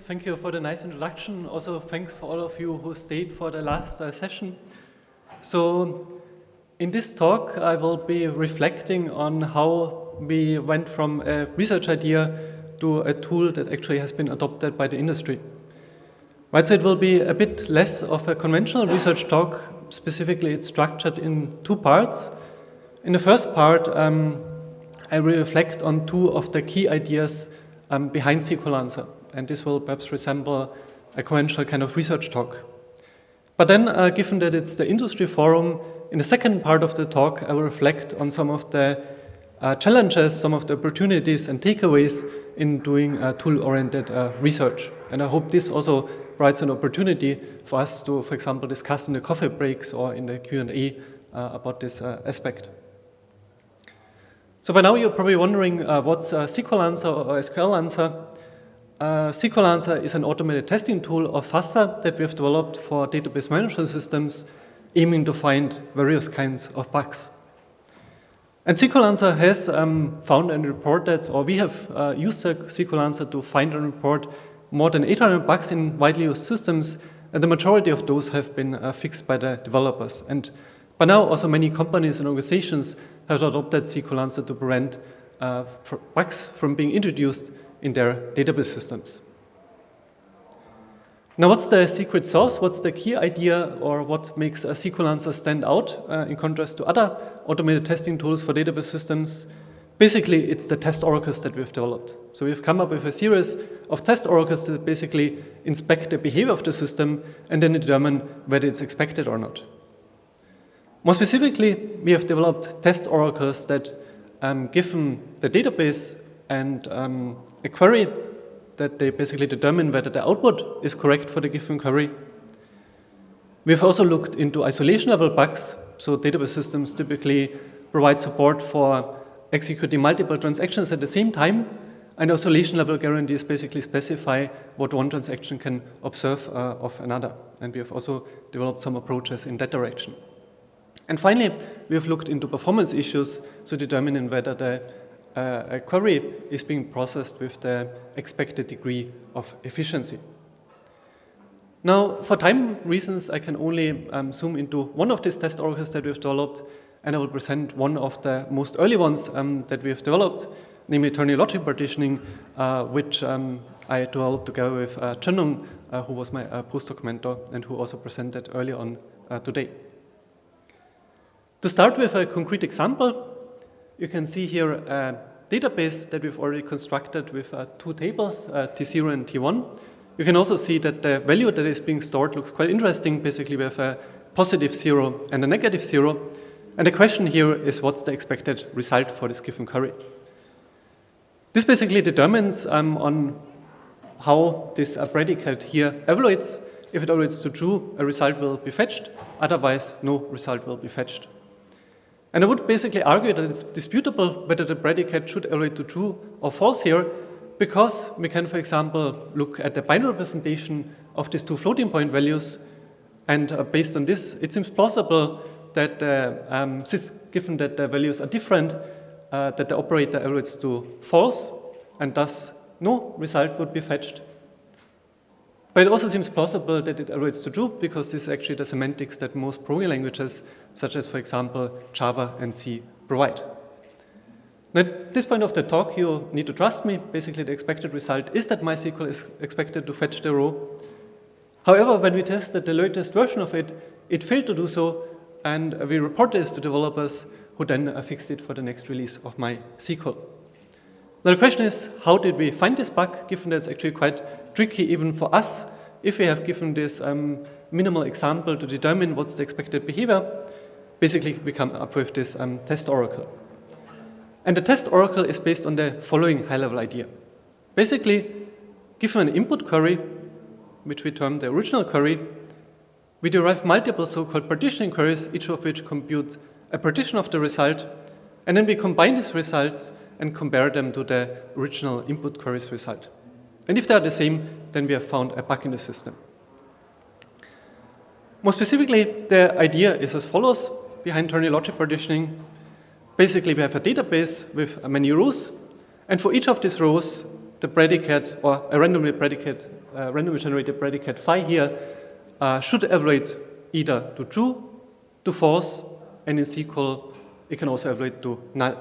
Thank you for the nice introduction. Also, thanks for all of you who stayed for the last session. So, in this talk, I will be reflecting on how we went from a research idea to a tool that actually has been adopted by the industry. Right, so it will be a bit less of a conventional research talk. Specifically, it's structured in two parts. In the first part, I will reflect on two of the key ideas behind SQLancer, and this will perhaps resemble a conventional kind of research talk. But then, given that it's the industry forum, in the second part of the talk, I will reflect on some of the challenges, some of the opportunities and takeaways in doing tool-oriented research. And I hope this also provides an opportunity for us to, for example, discuss in the coffee breaks or in the Q&A about this aspect. So by now you're probably wondering what's SQLancer or SQLancer. SQLancer is an automated testing tool or FASA that we have developed for database management systems aiming to find various kinds of bugs. And SQLancer has found and reported, or we have used SQLancer to find and report more than 800 bugs in widely used systems, and the majority of those have been fixed by the developers. And by now also many companies and organizations have adopted SQLancer to prevent bugs from being introduced in their database systems. Now, what's the secret sauce? What's the key idea, or what makes SQLancer stand out in contrast to other automated testing tools for database systems? Basically, it's the test oracles that we've developed. So we've come up with a series of test oracles that basically inspect the behavior of the system and then determine whether it's expected or not. More specifically, we have developed test oracles that, given the database and a query, that they basically determine whether the output is correct for the given query. We've also looked into isolation level bugs. So database systems typically provide support for executing multiple transactions at the same time, and isolation level guarantees basically specify what one transaction can observe of another. And we have also developed some approaches in that direction. And finally, we have looked into performance issues, so determining whether a query is being processed with the expected degree of efficiency. Now, for time reasons, I can only zoom into one of these test oracles that we've developed, and I will present one of the most early ones that we have developed, namely ternary logic partitioning, which I developed together with Chenung, who was my postdoc mentor and who also presented earlier on today. To start with a concrete example, you can see here a database that we've already constructed with two tables, T0 and T1. You can also see that the value that is being stored looks quite interesting. Basically, we have a positive 0 and a negative 0. And the question here is, what's the expected result for this given query? This basically determines on how this predicate here evaluates. If it evaluates to true, a result will be fetched. Otherwise, no result will be fetched. And I would basically argue that it's disputable whether the predicate should evaluate to true or false here, because we can, for example, look at the binary representation of these two floating point values, and based on this, it seems plausible that given that the values are different, that the operator evaluates to false, and thus no result would be fetched. But it also seems plausible that it evaluates to true, because this is actually the semantics that most programming languages, such as, for example, Java and C, provide. Now, at this point of the talk, you need to trust me. Basically, the expected result is that MySQL is expected to fetch the row. However, when we tested the latest version of it, it failed to do so, and we reported this to developers who then fixed it for the next release of MySQL. Now, the question is, how did we find this bug, given that it's actually quite tricky even for us, if we have given this minimal example to determine what's the expected behavior. Basically, we come up with this test oracle. And the test oracle is based on the following high-level idea. Basically, given an input query, which we term the original query, we derive multiple so-called partitioning queries, each of which computes a partition of the result, and then we combine these results and compare them to the original input query's result. And if they are the same, then we have found a bug in the system. More specifically, the idea is as follows behind ternary logic partitioning. Basically, we have a database with many rows, and for each of these rows, the predicate, or a randomly predicate randomly generated predicate phi here should evaluate either to true, to false, and in SQL it can also evaluate to null.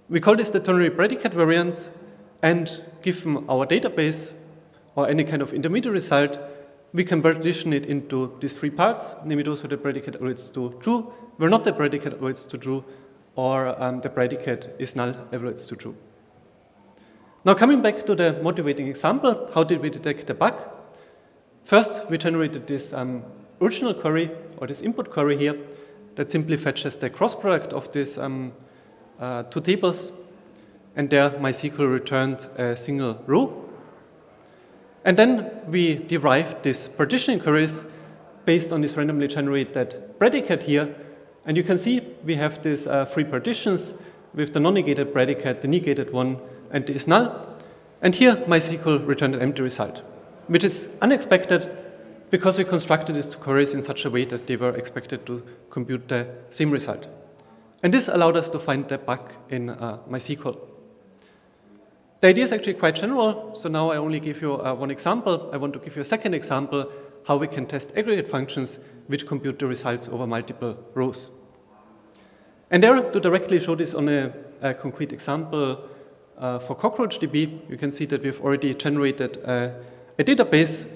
We call this the ternary predicate variance, and given our database or any kind of intermediate result, we can partition it into these three parts, namely those where the predicate evaluates to true, where not the predicate evaluates to true, or the predicate is null, evaluates to true. Now coming back to the motivating example, how did we detect the bug? First, we generated this original query, or this input query here, that simply fetches the cross product of these two tables, and there MySQL returned a single row. And then we derived these partitioning queries based on this randomly generated predicate here. And you can see we have these three partitions with the non-negated predicate, the negated one, and the is null. And here MySQL returned an empty result, which is unexpected because we constructed these two queries in such a way that they were expected to compute the same result. And this allowed us to find the bug in MySQL. The idea is actually quite general, so now I only give you one example. I want to give you a second example, how we can test aggregate functions which compute the results over multiple rows. And there, to directly show this on a concrete example for CockroachDB, you can see that we've already generated a database,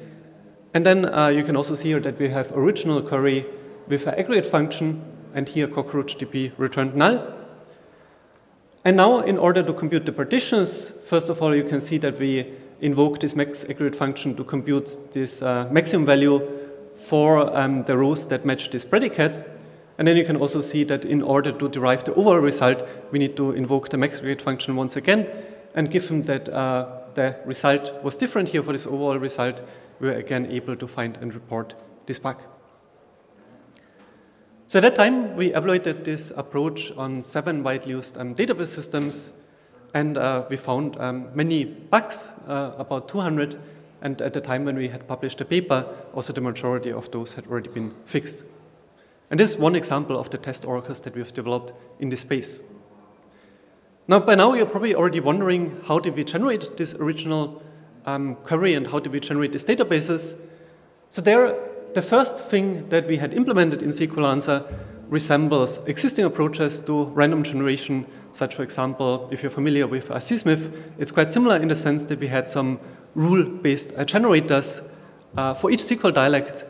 and then you can also see here that we have original query with an aggregate function, and here CockroachDB returned null. And now, in order to compute the partitions, first of all, you can see that we invoke this max aggregate function to compute this maximum value for the rows that match this predicate. And then you can also see that in order to derive the overall result, we need to invoke the max aggregate function once again. And given that the result was different here for this overall result, we were again able to find and report this bug. So at that time, we evaluated this approach on 7 widely used database systems, and we found many bugs, about 200, and at the time when we had published the paper, also the majority of those had already been fixed. And this is one example of the test oracles that we have developed in this space. Now, by now, you're probably already wondering, how did we generate this original query and how did we generate these databases? So there, the first thing that we had implemented in SQLancer resembles existing approaches to random generation, such, for example, if you're familiar with CSmith, it's quite similar in the sense that we had some rule-based generators for each SQL dialect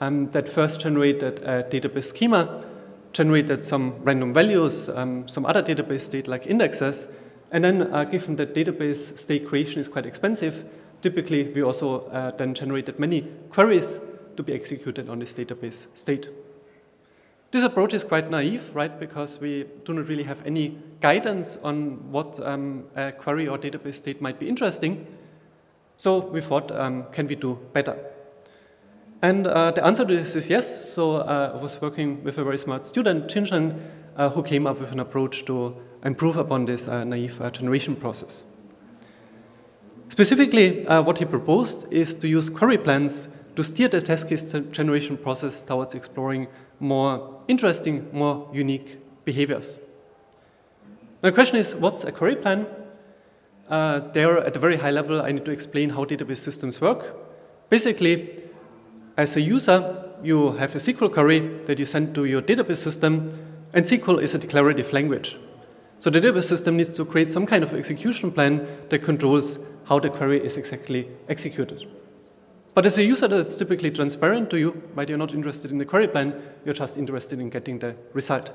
that first generated a database schema, generated some random values, some other database state like indexes, and then given that database state creation is quite expensive, typically we also then generated many queries to be executed on this database state. This approach is quite naive, right? Because we do not really have any guidance on what a query or database state might be interesting. So we thought, can we do better? And the answer to this is yes. So I was working with a very smart student, Chin, who came up with an approach to improve upon this naive generation process. Specifically, what he proposed is to use query plans to steer the test case generation process towards exploring more interesting, more unique behaviors. Now the question is, what's a query plan? There, at a very high level, I need to explain how database systems work. Basically, as a user, you have a SQL query that you send to your database system, and SQL is a declarative language. So the database system needs to create some kind of execution plan that controls how the query is exactly executed. But as a user, that's typically transparent to you, right? You're not interested in the query plan, you're just interested in getting the result.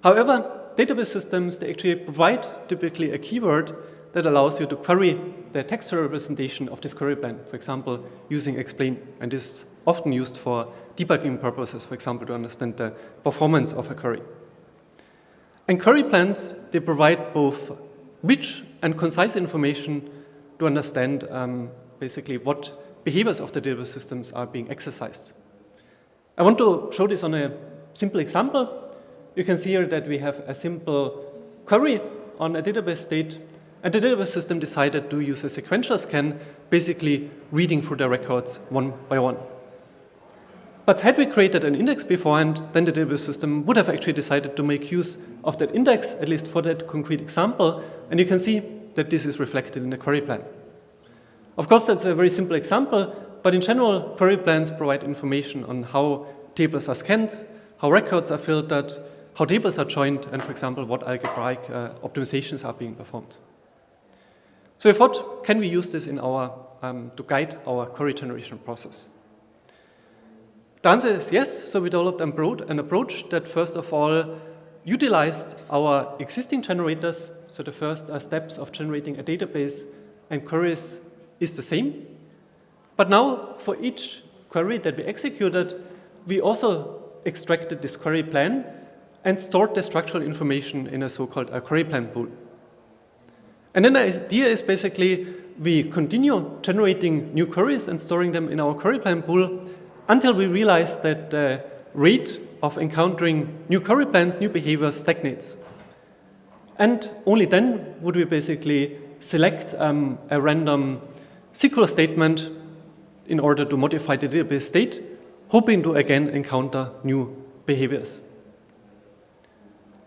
However, database systems, they actually provide typically a keyword that allows you to query the textual representation of this query plan, for example, using explain, and is often used for debugging purposes, for example, to understand the performance of a query. And query plans, they provide both rich and concise information to understand basically what behaviors of the database systems are being exercised. I want to show this on a simple example. You can see here that we have a simple query on a database state, and the database system decided to use a sequential scan, basically reading through the records one by one. But had we created an index beforehand, then the database system would have actually decided to make use of that index, at least for that concrete example, and you can see that this is reflected in the query plan. Of course, that's a very simple example, but in general, query plans provide information on how tables are scanned, how records are filtered, how tables are joined, and for example, what algebraic optimizations are being performed. So we thought, can we use this in to guide our query generation process? The answer is yes. So we developed an approach that first of all utilized our existing generators. So the first steps of generating a database and queries is the same. But now for each query that we executed, we also extracted this query plan and stored the structural information in a so-called query plan pool. And then the idea is basically we continue generating new queries and storing them in our query plan pool until we realize that the rate of encountering new query plans, new behaviors stagnates. And only then would we basically select a random SQL statement in order to modify the database state, hoping to again encounter new behaviors.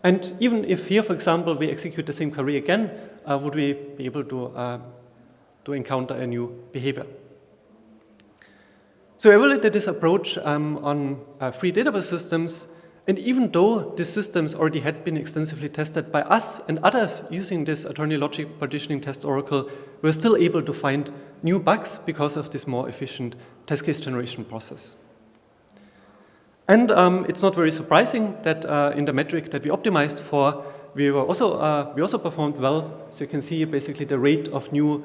And even if here, for example, we execute the same query again, would we be able to encounter a new behavior? So we evaluated this approach on 3 database systems, and even though these systems already had been extensively tested by us and others using this attorney logic partitioning test oracle, we were still able to find new bugs because of this more efficient test case generation process. And it's not very surprising that in the metric that we optimized for, we also performed well. So you can see basically the rate of new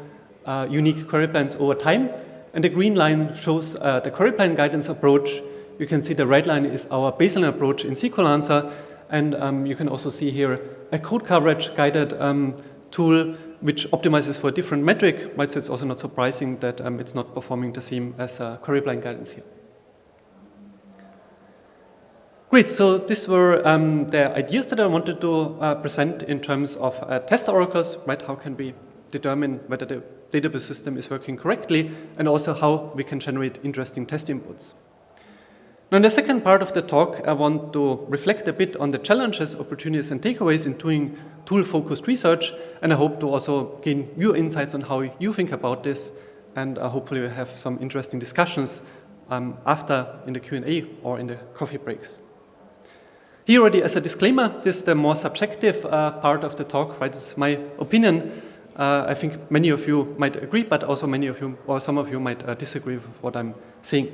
unique query plans over time. And the green line shows the query plan guidance approach. You can see the red line is our baseline approach in SQLancer. And you can also see here a code coverage guided tool which optimizes for a different metric. So it's also not surprising that it's not performing the same as query plan guidance here. Great, so these were the ideas that I wanted to present in terms of test oracles, right? How can we determine whether the database system is working correctly, and also how we can generate interesting test inputs. Now in the second part of the talk, I want to reflect a bit on the challenges, opportunities, and takeaways in doing tool-focused research, and I hope to also gain your insights on how you think about this, and hopefully we'll have some interesting discussions after in the Q&A or in the coffee breaks. Here already as a disclaimer, this is the more subjective part of the talk, right? It's my opinion. I think many of you might agree, but also many of you, or some of you might disagree with what I'm saying.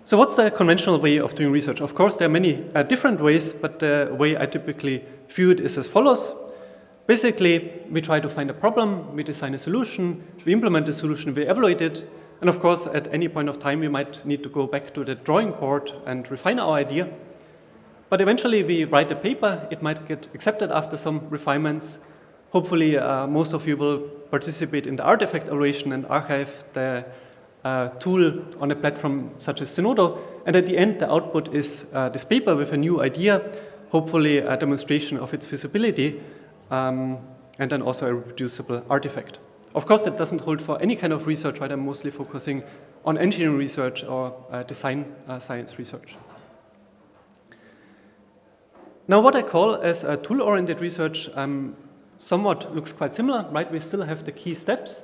So what's the conventional way of doing research? Of course, there are many different ways, but the way I typically view it is as follows. Basically, we try to find a problem, we design a solution, we implement the solution, we evaluate it, and of course, at any point of time, we might need to go back to the drawing board and refine our idea. But eventually, we write a paper. It might get accepted after some refinements. Hopefully, most of you will participate in the artifact evaluation and archive the tool on a platform such as Zenodo. And at the end, the output is this paper with a new idea, hopefully a demonstration of its feasibility, and then also a reproducible artifact. Of course, that doesn't hold for any kind of research, right? I'm mostly focusing on engineering research or design science research. Now, what I call as a tool-oriented research somewhat looks quite similar, right? We still have the key steps,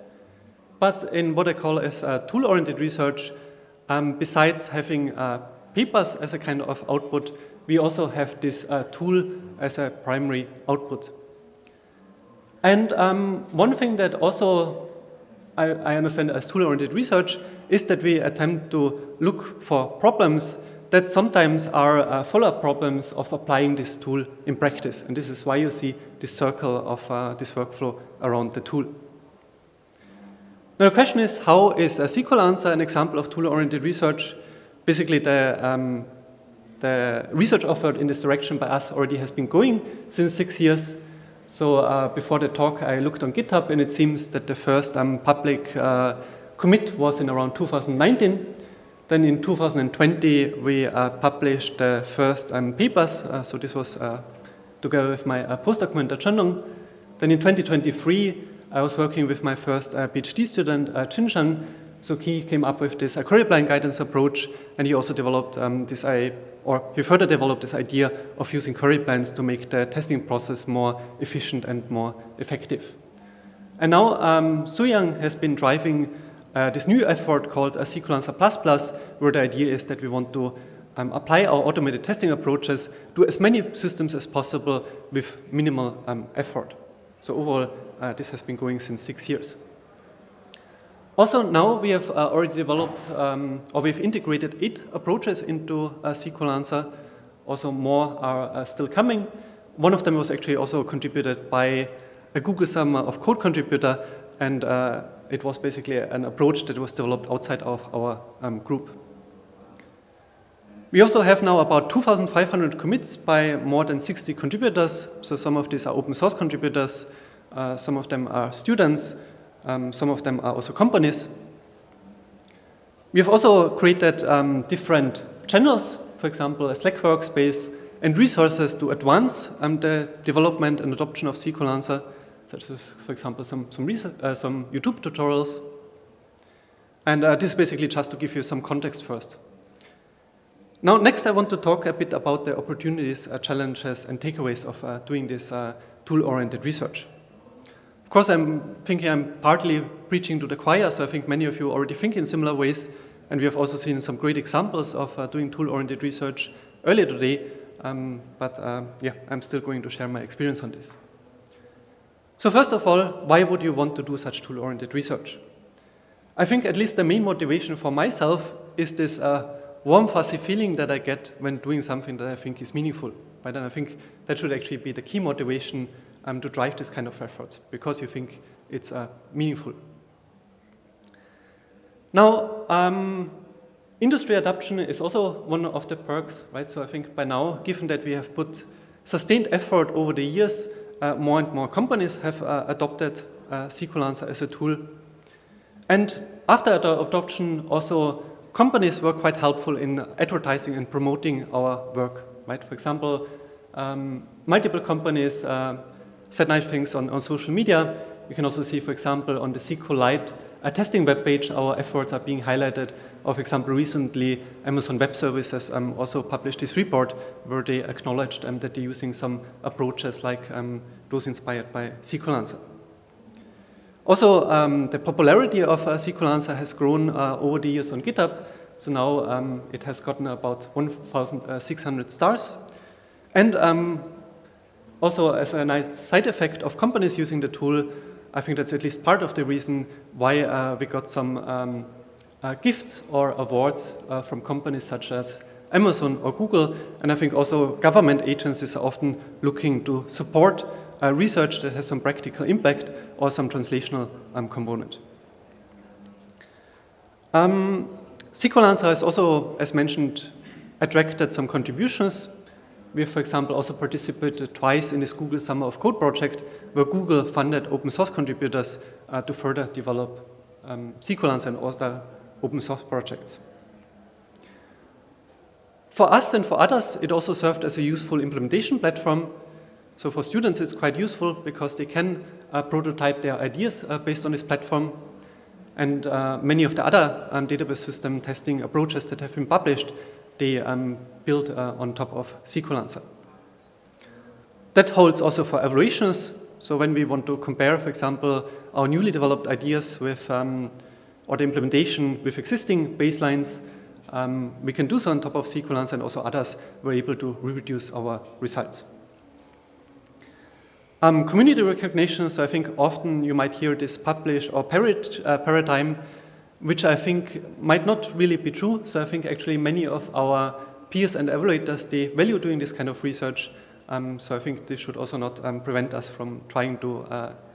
but in what I call as tool-oriented research, besides having papers as a kind of output, we also have this tool as a primary output. And one thing that also I understand as tool-oriented research is that we attempt to look for problems that sometimes are follow-up problems of applying this tool in practice. And this is why you see this circle of this workflow around the tool. Now the question is, how is a SQLancer an example of tool-oriented research? Basically, the research offered in this direction by us already has been going since 6 years. So before the talk, I looked on GitHub, and it seems that the first public commit was in around 2019. Then in 2020, we published the first papers. So this was together with my postdoc Chun. Then in 2023, I was working with my first PhD student, Chin Shang. So he came up with this query plan guidance approach, and he also developed he further developed this idea of using query plans to make the testing process more efficient and more effective. And now Suyang has been driving this new effort called SQLancer++, where the idea is that we want to apply our automated testing approaches to as many systems as possible with minimal effort. So overall, this has been going since 6 years. Also, now we have already developed, or we've integrated 8 approaches into SQLancer. Also, more are still coming. One of them was actually also contributed by a Google Summer of Code contributor, and it was basically an approach that was developed outside of our group. We also have now about 2,500 commits by more than 60 contributors. So some of these are open source contributors, some of them are students, some of them are also companies. We have also created different channels, for example, a Slack workspace, and resources to advance the development and adoption of SQLancer, such as, for example, some YouTube tutorials. And this is basically just to give you some context first. Now, next I want to talk a bit about the opportunities, challenges, and takeaways of doing this tool-oriented research. Of course, I'm thinking I'm partly preaching to the choir, so I think many of you already think in similar ways, and we have also seen some great examples of doing tool-oriented research earlier today, yeah, I'm still going to share my experience on this. So first of all, why would you want to do such tool-oriented research? I think at least the main motivation for myself is this warm, fuzzy feeling that I get when doing something that I think is meaningful. Right? And I think that should actually be the key motivation to drive this kind of efforts, because you think it's meaningful. Now, industry adoption is also one of the perks, right? So I think by now, given that we have put sustained effort over the years, more and more companies have adopted SQLancer as a tool. And after the adoption, also companies were quite helpful in advertising and promoting our work, right? For example, multiple companies said nice things on social media. You can also see, for example, on the SQLite testing webpage, our efforts are being highlighted. Or, for example, recently, Amazon Web Services also published this report where they acknowledged that they're using some approaches like those inspired by SQLancer. Also, the popularity of SQLancer has grown over the years on GitHub. So now it has gotten about 1,600 stars. And also, as a nice side effect of companies using the tool, I think that's at least part of the reason why we got some gifts or awards from companies such as Amazon or Google. And I think also government agencies are often looking to support research that has some practical impact or some translational component. SQLancer has also, as mentioned, attracted some contributions. We have, for example, also participated twice in this Google Summer of Code project, where Google funded open source contributors to further develop SQLancer and other open source projects. For us and for others, it also served as a useful implementation platform. So for students, it's quite useful because they can prototype their ideas based on this platform. And many of the other database system testing approaches that have been published, they build on top of SQLancer. That holds also for evaluations. So when we want to compare, for example, our newly developed ideas with, or the implementation with existing baselines, we can do so on top of SQLancer, and also others were able to reproduce our results. Community recognition, so I think often you might hear this publish or parrot paradigm, which I think might not really be true. So I think actually many of our peers and evaluators, they value doing this kind of research. So I think this should also not prevent us from trying to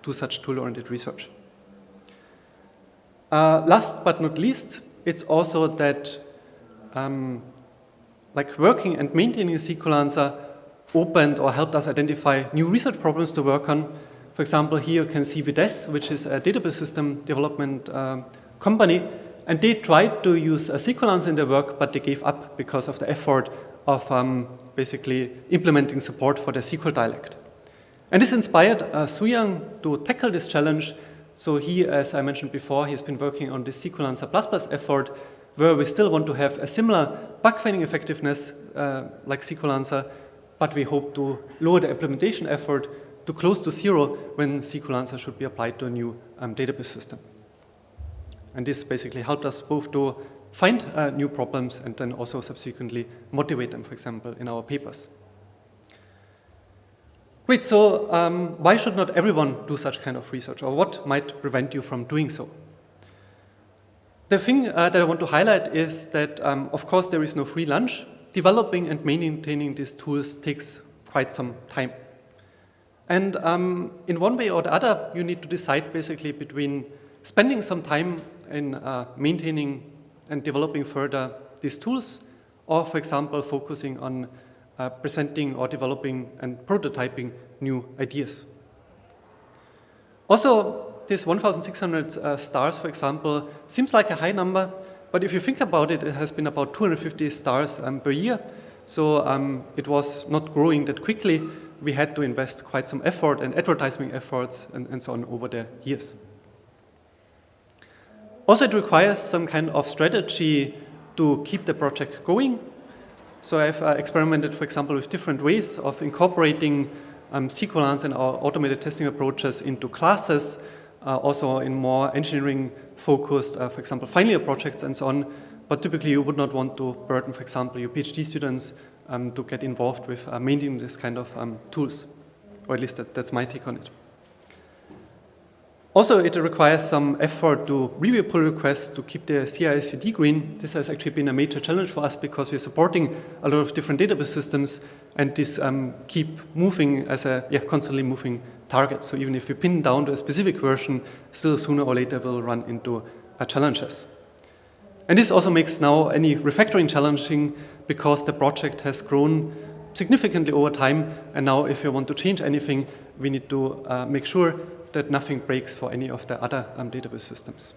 do such tool-oriented research. Last but not least, it's also that like working and maintaining SQLancer opened or helped us identify new research problems to work on. For example, here you can see Vides, which is a database system development company, and they tried to use SQLancer in their work, but they gave up because of the effort of basically implementing support for the SQL dialect. And this inspired Suyang to tackle this challenge. So he, as I mentioned before, he's been working on the SQLancer++ effort, where we still want to have a similar bug-finding effectiveness like SQLancer, but we hope to lower the implementation effort to close to zero when SQLancer should be applied to a new database system. And this basically helped us both to find new problems and then also subsequently motivate them, for example, in our papers. Great, so why should not everyone do such kind of research, or what might prevent you from doing so? The thing that I want to highlight is that, of course, there is no free lunch. Developing and maintaining these tools takes quite some time. And in one way or the other, you need to decide basically between spending some time in maintaining and developing further these tools, or, for example, focusing on presenting or developing and prototyping new ideas. Also, this 1,600 stars, for example, seems like a high number, but if you think about it, it has been about 250 stars per year, so it was not growing that quickly. We had to invest quite some effort and advertising efforts and so on over the years. Also, it requires some kind of strategy to keep the project going. So I've experimented, for example, with different ways of incorporating SQLancer and our automated testing approaches into classes, also in more engineering-focused, for example, final year projects and so on. But typically, you would not want to burden, for example, your PhD students to get involved with maintaining this kind of tools, or at least that's my take on it. Also, it requires some effort to review pull requests to keep the CI/CD green. This has actually been a major challenge for us because we're supporting a lot of different database systems, and this keep moving as a constantly moving target. So even if you pin down to a specific version, still sooner or later we'll run into challenges. And this also makes now any refactoring challenging because the project has grown significantly over time, and now if you want to change anything, we need to make sure that nothing breaks for any of the other database systems.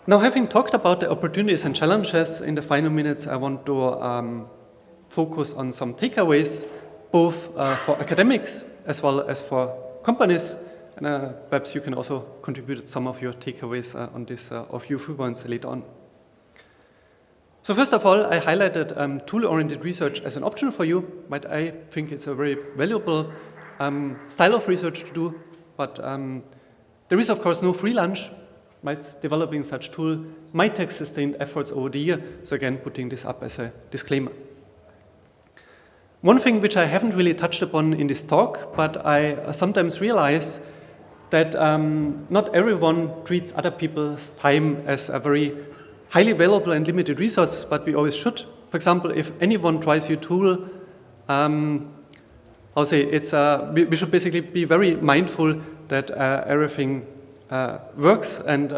Now, having talked about the opportunities and challenges, in the final minutes I want to focus on some takeaways, both for academics as well as for companies, and perhaps you can also contribute some of your takeaways on this of your viewpoints later on. So first of all, I highlighted tool-oriented research as an option for you, but I think it's a very valuable style of research to do, but there is of course no free lunch. Right? Developing such tool might take sustained efforts over the year, so again putting this up as a disclaimer. One thing which I haven't really touched upon in this talk, but I sometimes realize that not everyone treats other people's time as a very highly valuable and limited resource, but we always should. For example, if anyone tries your tool, we should basically be very mindful that everything works, and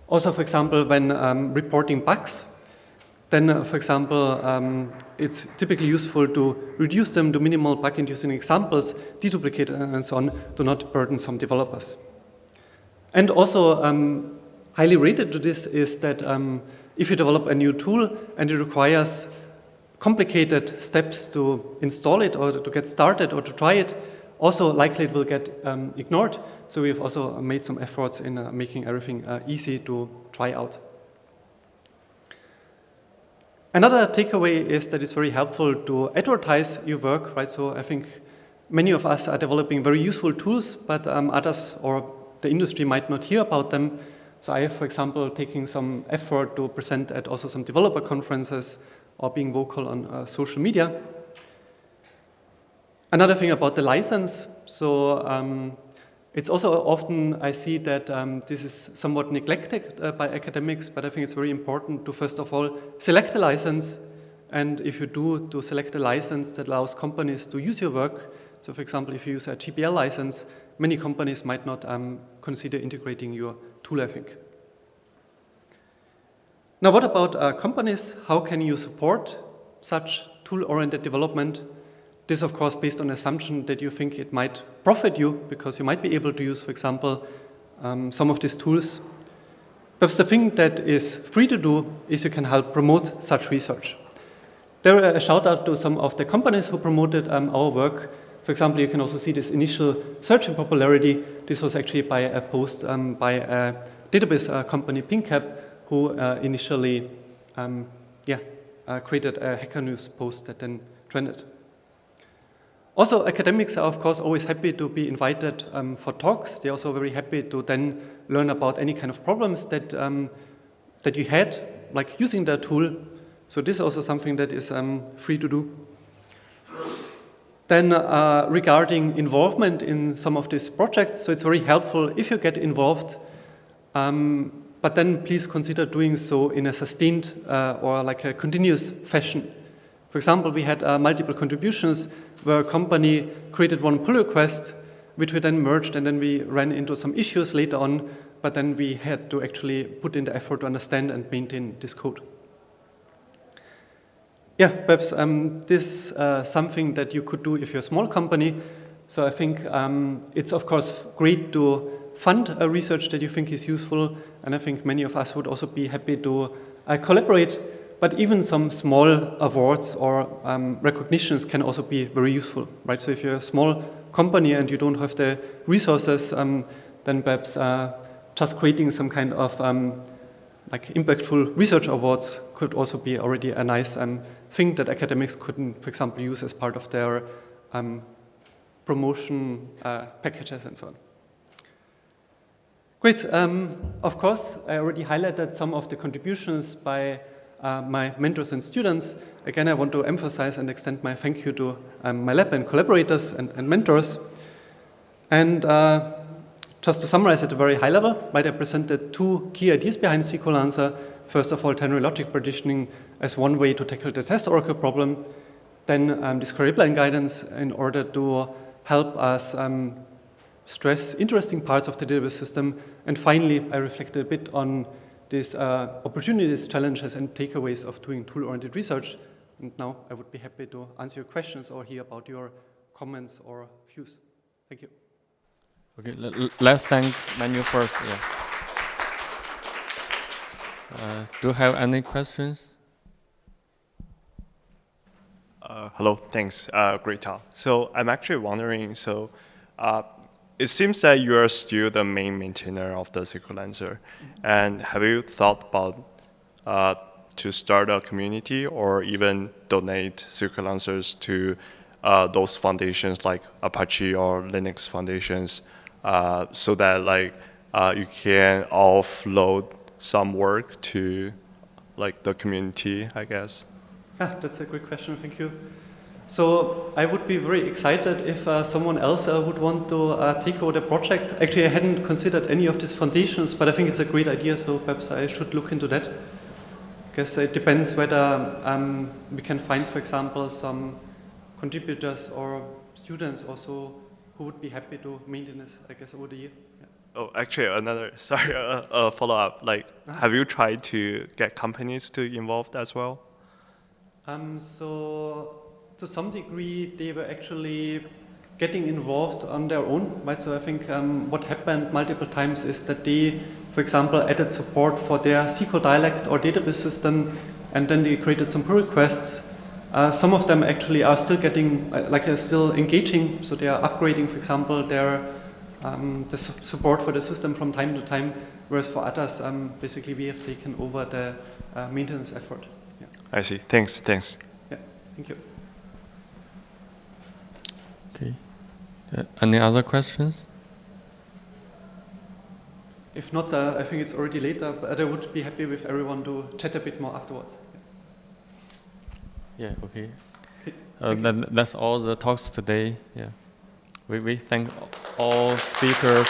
also, for example, when reporting bugs, then, for example, it's typically useful to reduce them to minimal bug-inducing examples, deduplicate and so on, to not burden some developers. And also, highly rated to this is that if you develop a new tool and it requires complicated steps to install it or to get started or to try it, also likely it will get ignored. So we've also made some efforts in making everything easy to try out. Another takeaway is that it's very helpful to advertise your work, right? So I think many of us are developing very useful tools, but others or the industry might not hear about them. So I have, for example, taken some effort to present at also some developer conferences or being vocal on social media. Another thing about the license, so it's also often I see that this is somewhat neglected by academics, but I think it's very important to first of all select a license, and if you do, to select a license that allows companies to use your work. So for example, if you use a GPL license, many companies might not consider integrating your tool, I think. Now, what about companies? How can you support such tool-oriented development? This, of course, based on the assumption that you think it might profit you, because you might be able to use, for example, some of these tools. Perhaps the thing that is free to do is you can help promote such research. There a shout out to some of the companies who promoted our work. For example, you can also see this initial surge in popularity. This was actually by a post by a database company, PingCap, who initially created a Hacker News post that then trended. Also, academics are, of course, always happy to be invited for talks. They're also very happy to then learn about any kind of problems that, that you had, like using the tool. So this is also something that is free to do. Then regarding involvement in some of these projects, so it's very helpful if you get involved, but then please consider doing so in a sustained or like a continuous fashion. For example, we had multiple contributions where a company created one pull request, which we then merged, and then we ran into some issues later on, but then we had to actually put in the effort to understand and maintain this code. Yeah, perhaps this is something that you could do if you're a small company. So I think it's, of course, great to fund a research that you think is useful, and I think many of us would also be happy to collaborate. But even some small awards or recognitions can also be very useful, right? So if you're a small company and you don't have the resources, then perhaps just creating some kind of like impactful research awards could also be already a nice thing that academics couldn't, for example, use as part of their promotion packages and so on. Great. Of course, I already highlighted some of the contributions by my mentors and students. Again, I want to emphasize and extend my thank you to my lab and collaborators and mentors. And just to summarize at a very high level, right, I presented two key ideas behind SQLancer. First of all, ternary logic partitioning as one way to tackle the test oracle problem. Then this query pipeline guidance in order to help us stress interesting parts of the database system. And finally, I reflected a bit on these opportunities, challenges, and takeaways of doing tool-oriented research. And now I would be happy to answer your questions or hear about your comments or views. Thank you. Okay, let's thank Manuel first. Yeah. Do you have any questions? Hello, thanks. Great talk. So I'm actually wondering, so it seems that you are still the main maintainer of the SQLancer. And have you thought about to start a community or even donate SQLancers to those foundations like Apache or Linux foundations so that like you can offload some work to like the community, I guess? That's a great question, thank you. So I would be very excited if someone else would want to take over the project. Actually, I hadn't considered any of these foundations, but I think it's a great idea, so perhaps I should look into that. I guess it depends whether we can find, for example, some contributors or students also who would be happy to maintain this, I guess, over the year. Yeah. Oh, actually, another, sorry, follow-up. Like, have you tried to get companies to involved as well? So to some degree, they were actually getting involved on their own, right? So I think what happened multiple times is that they, for example, added support for their SQL dialect or database system, and then they created some pull requests. Some of them actually are still getting, still engaging, so they are upgrading, for example, their the support for the system from time to time, whereas for others, basically we have taken over the maintenance effort. Yeah. I see. Thanks. Thanks. Yeah. Thank you. Okay. Any other questions? If not, I think it's already later, but I would be happy with everyone to chat a bit more afterwards. Yeah, okay. That's all the talks today. Yeah. We thank all speakers.